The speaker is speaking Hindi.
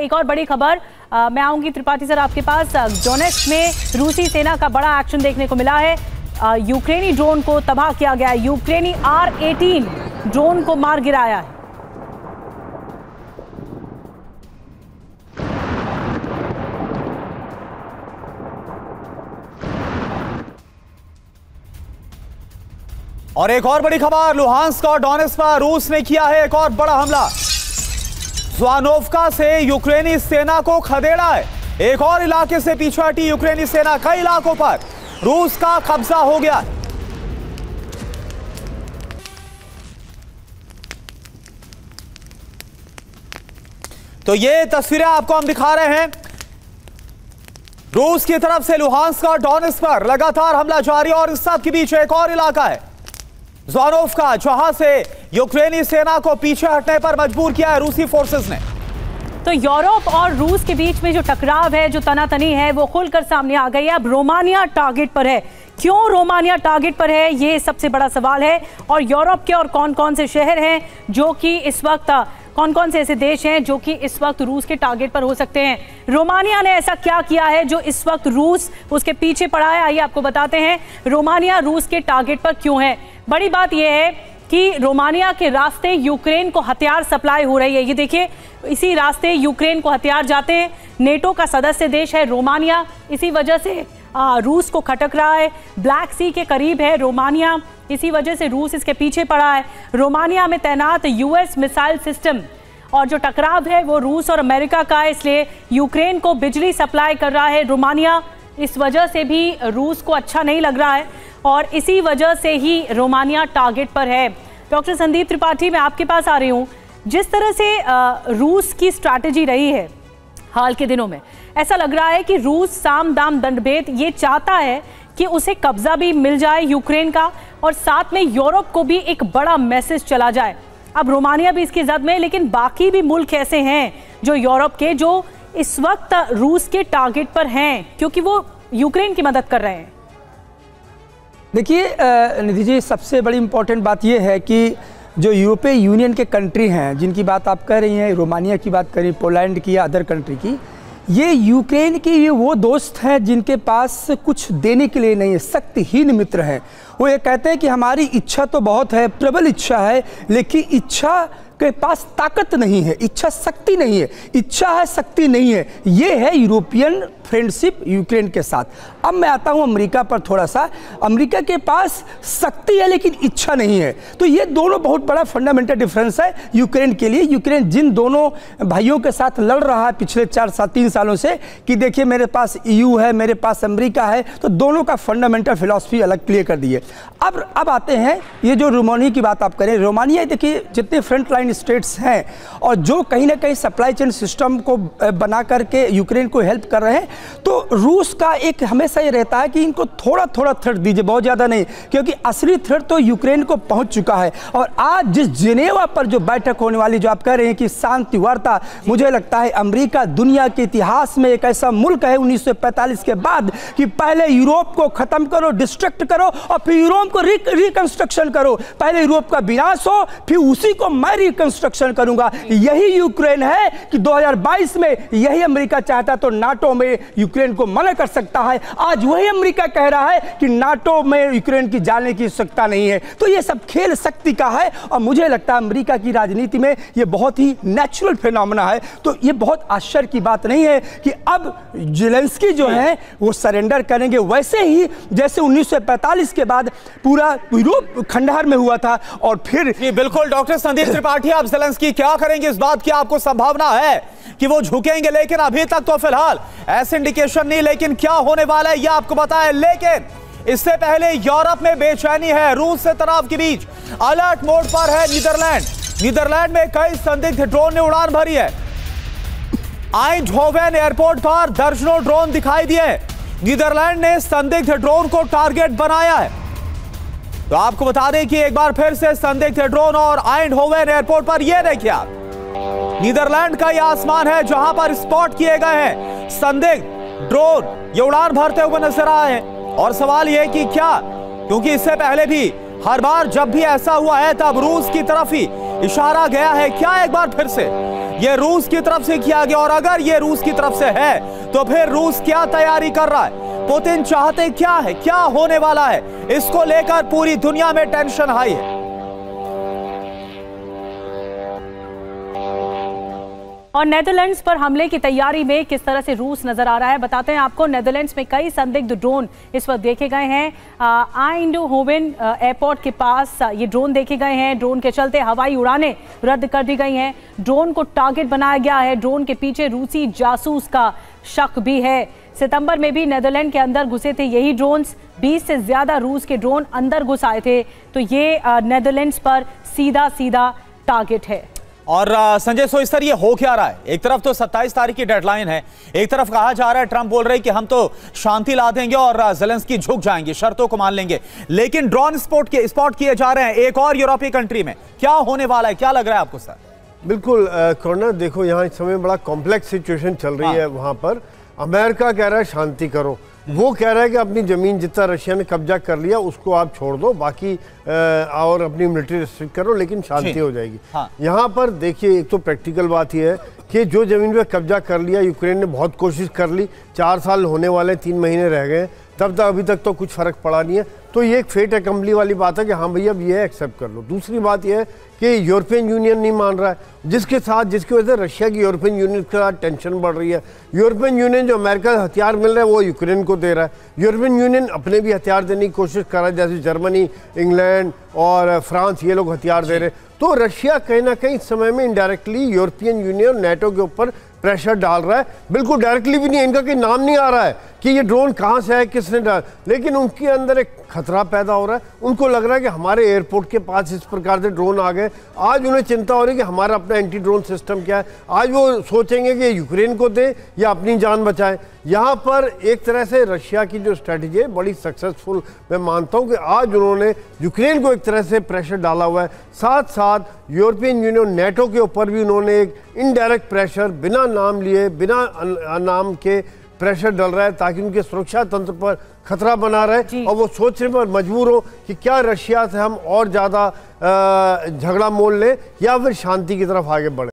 एक और बड़ी खबर मैं आऊंगी त्रिपाठी सर आपके पास। डोनेट्स्क में रूसी सेना का बड़ा एक्शन देखने को मिला है। यूक्रेनी ड्रोन को तबाह किया गया है। यूक्रेनी R-18 ड्रोन को मार गिराया है। और एक और बड़ी खबर, लुहांस्क और डोनेट्स्क पर रूस ने किया है एक और बड़ा हमला। ज़्वानोव्का से यूक्रेनी सेना को खदेड़ा है। एक और इलाके से पीछे हटी यूक्रेनी सेना। कई इलाकों पर रूस का कब्जा हो गया। तो ये तस्वीरें आपको हम दिखा रहे हैं। रूस की तरफ से लुहांस्क और डोनेट्स्क पर लगातार हमला जारी और इस सब के बीच एक और इलाका है ज़्वानोव्का, जहां से यूक्रेनी सेना को पीछे हटने पर मजबूर किया है रूसी फोर्सेस ने। तो यूरोप और रूस के बीच में जो टकराव है, जो तनातनी है, वो खुलकर सामने आ गई है। अब रोमानिया टारगेट पर है। क्यों रोमानिया टारगेट पर है, ये सबसे बड़ा सवाल है। और यूरोप के और कौन कौन से शहर हैं जो कि इस वक्त, कौन कौन से ऐसे देश हैं जो कि इस वक्त रूस के टारगेट पर हो सकते हैं। रोमानिया ने ऐसा क्या किया है जो इस वक्त रूस उसके पीछे पड़ा है, आइए आपको बताते हैं रोमानिया रूस के टारगेट पर क्यों है। बड़ी बात यह है कि रोमानिया के रास्ते यूक्रेन को हथियार सप्लाई हो रही है। ये देखिए, इसी रास्ते यूक्रेन को हथियार जाते हैं। नेटो का सदस्य देश है रोमानिया, इसी वजह से रूस को खटक रहा है। ब्लैक सी के करीब है रोमानिया, इसी वजह से रूस इसके पीछे पड़ा है। रोमानिया में तैनात US मिसाइल सिस्टम और जो टकराव है वो रूस और अमेरिका का है, इसलिए यूक्रेन को बिजली सप्लाई कर रहा है रोमानिया। इस वजह से भी रूस को अच्छा नहीं लग रहा है और इसी वजह से ही रोमानिया टारगेट पर है। डॉक्टर संदीप त्रिपाठी, मैं आपके पास आ रही हूँ। जिस तरह से रूस की स्ट्रैटेजी रही है हाल के दिनों में, ऐसा लग रहा है कि रूस साम दाम दंडभेद ये चाहता है कि उसे कब्जा भी मिल जाए यूक्रेन का और साथ में यूरोप को भी एक बड़ा मैसेज चला जाए। अब रोमानिया भी इसकी जद में, लेकिन बाकी भी मुल्क ऐसे हैं जो यूरोप के, जो इस वक्त रूस के टारगेट पर हैं क्योंकि वो यूक्रेन की मदद कर रहे हैं। देखिए निधि जी, सबसे बड़ी इंपॉर्टेंट बात यह है कि जो यूरोपीय यूनियन के कंट्री हैं, जिनकी बात आप कह रही हैं, रोमानिया की बात करें, पोलैंड की या अदर कंट्री की, ये यूक्रेन के ये वो दोस्त हैं जिनके पास कुछ देने के लिए नहीं है, शक्तिहीन मित्र हैं। वो ये कहते हैं कि हमारी इच्छा तो बहुत है, प्रबल इच्छा है, लेकिन इच्छा के पास ताकत नहीं है, इच्छा शक्ति नहीं है, इच्छा है शक्ति नहीं है। ये है यूरोपियन फ्रेंडशिप यूक्रेन के साथ। अब मैं आता हूं अमेरिका पर थोड़ा सा। अमेरिका के पास शक्ति है लेकिन इच्छा नहीं है। तो ये दोनों बहुत बड़ा फंडामेंटल डिफरेंस है यूक्रेन के लिए। यूक्रेन जिन दोनों भाइयों के साथ लड़ रहा है पिछले 3 सालों से कि देखिए मेरे पास EU है, मेरे पास अमेरिका है, तो दोनों का फंडामेंटल फिलॉसफी अलग क्लियर कर दी है। अब आते हैं ये जो रोमानिया की बात आप करें। रोमानिया देखिए जितने फ्रंट लाइन स्टेट्स हैं और जो कहीं ना कहीं सप्लाई चेन सिस्टम को बना करके यूक्रेन को हेल्प कर रहे हैं, तो रूस का एक हमेशा ये रहता है कि इनको थोड़ा थोड़ा थ्रेट दीजिए, बहुत ज़्यादा नहीं, क्योंकि असली थ्रेट तो यूक्रेन को पहुंच चुका है। और आज जिस जिनेवा पर जो बैठक होने वाली, जो आप कह रहे हैं कि शांति वार्ता, मुझे लगता है अमेरिका दुनिया के इतिहास में एक ऐसा मुल्क है 1945 के बाद कि पहले यूरोप को खत्म करो, डिस्ट्रक्ट करो और फिर यूरोप को रिकंस्ट्रक्शन करो। पहले यूरोप का विनाश हो, फिर उसी को मैं रिकंस्ट्रक्शन करूंगा। यही यूक्रेन है कि 2022 में यही अमेरिका चाहता तो नाटो में यूक्रेन को मना कर सकता है। आज वही अमेरिका कह रहा है कि नाटो में यूक्रेन की जाने की आवश्यकता नहीं है। तो ये सब खेल शक्ति का है और मुझे लगता है अमेरिका की राजनीति में ये बहुत ही नेचुरल फिनोमेना है। तो ये बहुत आश्चर्य की बात नहीं है कि अब ज़ेलेंस्की जो है वो सरेंडर करेंगे, वैसे ही जैसे 1945 के बाद पूरा यूरोप खंडहर में हुआ था। और फिर बिल्कुल डॉक्टर संदीप त्रिपाठी, आप ज़ेलेंस्की क्या करेंगे, इस बात की आपको संभावना है कि वो झुकेंगे? लेकिन अभी तक तो फिलहाल ऐसे इंडिकेशन नहीं, लेकिन क्या होने वाला है ये आपको बताएं। लेकिन इससे पहले यूरोप में बेचैनी है, रूस से तनाव के बीच अलर्ट मोड पर है नीदरलैंड। नीदरलैंड में कई संदिग्ध ड्रोन ने उड़ान भरी है। आइंडहोवन एयरपोर्ट पर दर्जनों ड्रोन दिखाई दिए। नीदरलैंड ने संदिग्ध ड्रोन को टारगेट बनाया है। तो आपको बता दें कि एक बार फिर से संदिग्ध ड्रोन और आइंडहोवन एयरपोर्ट पर यह देखिए आप, नीदरलैंड का यह आसमान है जहां पर स्पॉट किए गए हैं संदिग्ध ड्रोन। ये उड़ान भरते हुए नजर आए हैं और सवाल यह कि क्या, क्योंकि इससे पहले भी हर बार जब भी ऐसा हुआ है तब रूस की तरफ ही इशारा गया है, क्या एक बार फिर से ये रूस की तरफ से किया गया, और अगर ये रूस की तरफ से है तो फिर रूस क्या तैयारी कर रहा है, पुतिन चाहते क्या है, क्या होने वाला है, इसको लेकर पूरी दुनिया में टेंशन हाई है। और नेदरलैंड्स पर हमले की तैयारी में किस तरह से रूस नजर आ रहा है बताते हैं आपको। नेदरलैंड्स में कई संदिग्ध ड्रोन इस वक्त देखे गए हैं। आइंडहोवन एयरपोर्ट के पास ये ड्रोन देखे गए हैं। ड्रोन के चलते हवाई उड़ानें रद्द कर दी गई हैं। ड्रोन को टारगेट बनाया गया है। ड्रोन के पीछे रूसी जासूस का शक भी है। सितंबर में भी नेदरलैंड के अंदर घुसे थे यही ड्रोन्स। 20 से ज्यादा रूस के ड्रोन अंदर घुस आए थे। तो ये नेदरलैंड्स पर सीधा टारगेट है। और संजय सोइस्तर, ये हो क्या रहा है? एक तरफ तो 27 तारीख की डेडलाइन है, एक तरफ कहा जा रहा है, ट्रंप बोल रहे हैं कि हम तो शांति ला देंगे और ज़ेलेंस्की झुक जाएंगे, शर्तों को मान लेंगे, लेकिन ड्रोन स्पॉट किए जा रहे हैं एक और यूरोपीय कंट्री में। क्या होने वाला है, क्या लग रहा है आपको सर? बिल्कुल कोरोना, देखो यहाँ इस समय बड़ा कॉम्प्लेक्स सिचुएशन चल रही है। वहाँ पर अमेरिका कह रहा है शांति करो, वो कह रहा है कि अपनी ज़मीन जितना रशिया ने कब्जा कर लिया उसको आप छोड़ दो, बाकी और अपनी मिलिट्री रिस्ट्रिक्ट करो, लेकिन शांति हो जाएगी। हाँ। यहाँ पर देखिए, एक तो प्रैक्टिकल बात यह है कि जो ज़मीन पे कब्जा कर लिया, यूक्रेन ने बहुत कोशिश कर ली, 4 साल होने वाले, 3 महीने रह गए, तब तक अभी तक तो कुछ फ़र्क पड़ा नहीं है। तो ये एक फेट अकम्पली वाली बात है कि हाँ भैया अब ये एक्सेप्ट कर लो। दूसरी बात यह है कि यूरोपियन यूनियन नहीं मान रहा है, जिसकी वजह से रशिया की यूरोपियन यूनियन के साथ टेंशन बढ़ रही है। यूरोपियन यूनियन जो अमेरिका से हथियार मिल रहा है वो यूक्रेन को दे रहा है। यूरोपियन यूनियन अपने भी हथियार देने की कोशिश कर रहा है, जैसे जर्मनी, इंग्लैंड और फ्रांस, ये लोग हथियार दे रहे हैं। तो रशिया कहीं ना कहीं इस समय में इनडायरेक्टली यूरोपियन यूनियन, नेटो के ऊपर प्रेशर डाल रहा है। बिल्कुल डायरेक्टली भी नहीं, इनका कोई नाम नहीं आ रहा है कि ये ड्रोन कहाँ से है, किसने डाल, लेकिन उनके अंदर एक खतरा पैदा हो रहा है। उनको लग रहा है कि हमारे एयरपोर्ट के पास इस प्रकार से ड्रोन आ गए। आज उन्हें चिंता हो रही है कि हमारा अपना एंटी ड्रोन सिस्टम क्या है। आज वो सोचेंगे कि यूक्रेन को दे या अपनी जान बचाए। यहाँ पर एक तरह से रशिया की जो स्ट्रैटेजी है बड़ी सक्सेसफुल मैं मानता हूँ कि आज उन्होंने यूक्रेन को एक तरह से प्रेशर डाला हुआ है। साथ साथ यूरोपियन यूनियन, नेटो के ऊपर भी उन्होंने एक इनडायरेक्ट प्रेशर, बिना नाम लिए, बिना नाम के प्रेशर डाल रहा है, ताकि उनके सुरक्षा तंत्र पर खतरा बना रहे और वो सोचने पर मजबूर हो कि क्या रशिया से हम और ज़्यादा झगड़ा मोल लें या फिर शांति की तरफ आगे बढ़े।